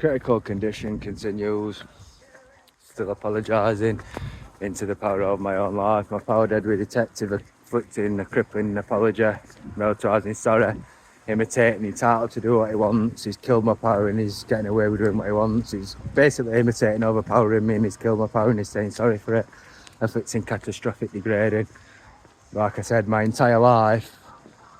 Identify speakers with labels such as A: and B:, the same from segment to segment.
A: Critical condition continues. Still apologising into the power of my own life. My power dead with detective inflicting a crippling apology, militarising sorry, imitating, entitled to do what he wants. He's killed my power and he's getting away with doing what he wants. He's basically imitating, overpowering me, and he's killed my power and he's saying sorry for it, inflicting catastrophic degrading. Like I said, my entire life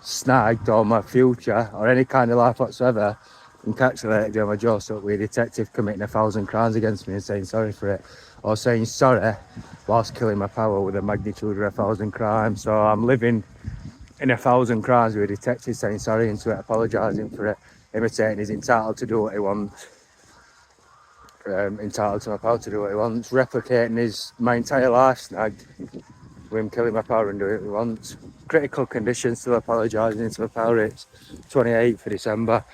A: snagged, or my future or any kind of life whatsoever encapsulated in my jaw stuck with a detective committing 1,000 crimes against me and saying sorry for it, or saying sorry whilst killing my power with a magnitude of 1,000 crimes. So I'm living in 1,000 crimes with a detective saying sorry into it, apologising for it, imitating. He's entitled to do what he wants, entitled to my power to do what he wants, replicating my entire life snagged with him killing my power and doing what he wants. Critical condition, still apologising into my power. It's 28th of December,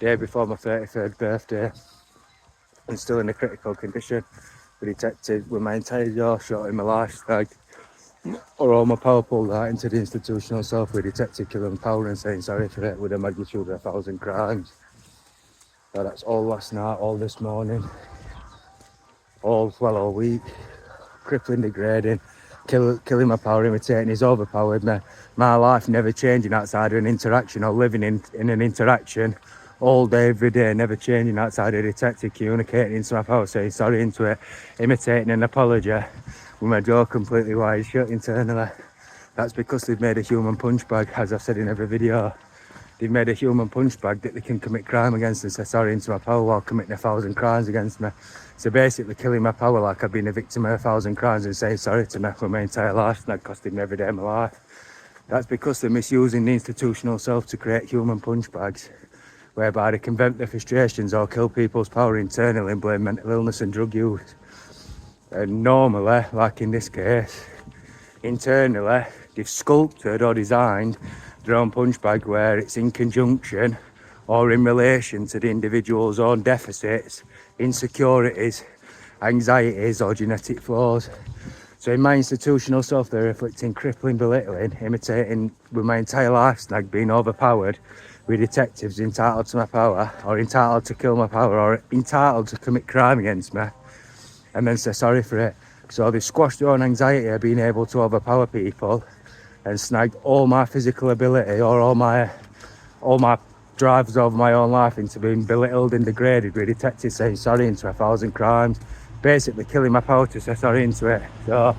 A: day before my 33rd birthday, and still in a critical condition. The detective with my entire jaw shot in my life snagged, or all my power pulled out into the institutional self with detective killing power and saying sorry for it with a magnitude of 1,000 crimes. So that's all last night, all this morning, all week, crippling, degrading, killing my power, imitating. He's overpowered me. My life never changing outside of an interaction, or living in an interaction all day, every day, never changing outside of a detective communicating into my power, saying sorry into it, imitating an apology with my jaw completely wide shut internally. That's because they've made a human punch bag, as I've said in every video. They've made a human punch bag that they can commit crime against and say sorry into my power while committing 1,000 crimes against me. So basically killing my power like I've been a victim of 1,000 crimes and saying sorry to me for my entire life, and that costed me every day of my life. That's because they're misusing the institutional self to create human punch bags, whereby they can vent their frustrations or kill people's power internally and blame mental illness and drug use. And normally, like in this case, internally, they've sculpted or designed their own punch bag where it's in conjunction or in relation to the individual's own deficits, insecurities, anxieties or genetic flaws. So in my institutional self, they're reflecting crippling, belittling, imitating with my entire life snag, being overpowered with detectives entitled to my power, or entitled to kill my power, or entitled to commit crime against me, and then say sorry for it. So they've squashed their own anxiety of being able to overpower people and snagged all my physical ability, or all my drives over my own life, into being belittled and degraded with detectives saying sorry into 1,000 crimes, basically killing my power to say sorry into it. So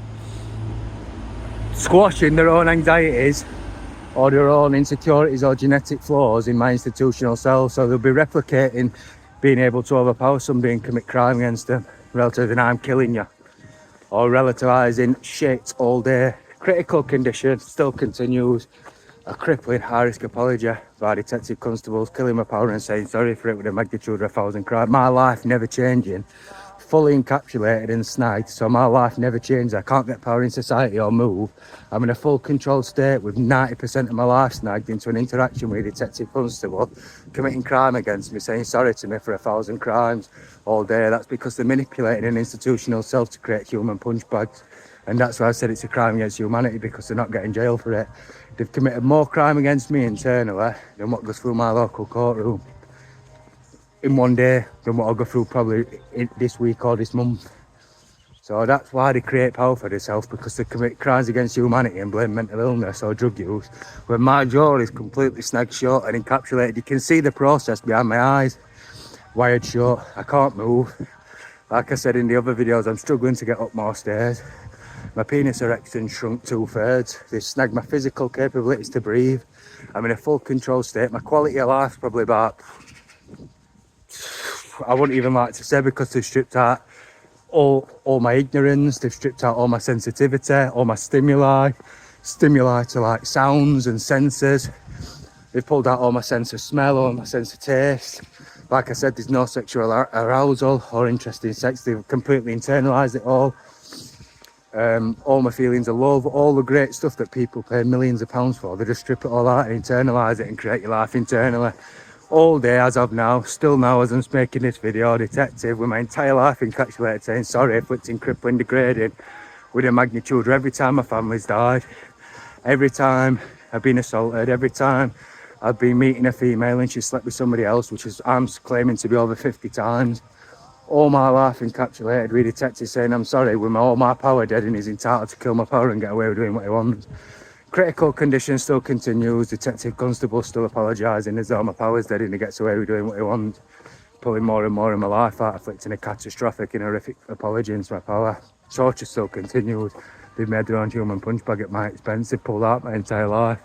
A: squashing their own anxieties or their own insecurities or genetic flaws in my institutional self, so they'll be replicating being able to overpower somebody and commit crime against them, relative to I'm killing you, or relativising shit all day. Critical condition still continues. A crippling high-risk apology by detective constables killing my power and saying sorry for it with a magnitude of 1,000 crimes. My life never changing, fully encapsulated and snagged, so my life never changes. I can't get power in society or move. I'm in a full control state with 90% of my life snagged into an interaction with a detective constable committing crime against me, saying sorry to me for 1,000 crimes all day. That's because they're manipulating an institutional self to create human punch bags. And that's why I said it's a crime against humanity, because they're not getting jail for it. They've committed more crime against me internally than what goes through my local courtroom in one day, than what I'll go through probably this week or this month. So that's why they create power for themselves, because they commit crimes against humanity and blame mental illness or drug use, when my jaw is completely snagged shut and encapsulated. You can see the process behind my eyes, wired shut. I can't move. Like I said in the other videos, I'm struggling to get up more stairs. My penis erection shrunk 2/3. They snagged my physical capabilities to breathe. I'm in a full control state. My quality of life is probably about, I wouldn't even like to say, because they've stripped out all my ignorance, they've stripped out all my sensitivity, all my stimuli to like sounds and senses. They've pulled out all my sense of smell, all my sense of taste. Like I said, there's no sexual arousal or interest in sex. They've completely internalised it all. All my feelings of love, all the great stuff that people pay millions of pounds for, they just strip it all out and internalise it and create your life internally. All day as of now, still now as I'm making this video, detective with my entire life encapsulated saying sorry, inflicting crippling, degrading with a magnitude of every time my family's died, every time I've been assaulted, every time I've been meeting a female and she slept with somebody else, which is I'm claiming to be over 50 times. All my life encapsulated with detective saying, I'm sorry, with all my power dead and he's entitled to kill my power and get away with doing what he wants. Critical condition still continues. Detective Constable still apologising as though my power's dead and he gets away with doing what he wants. Pulling more and more of my life out, inflicting a catastrophic and horrific apology into my power. Torture still continues. They've made their own human punch bag at my expense. They've pulled out my entire life.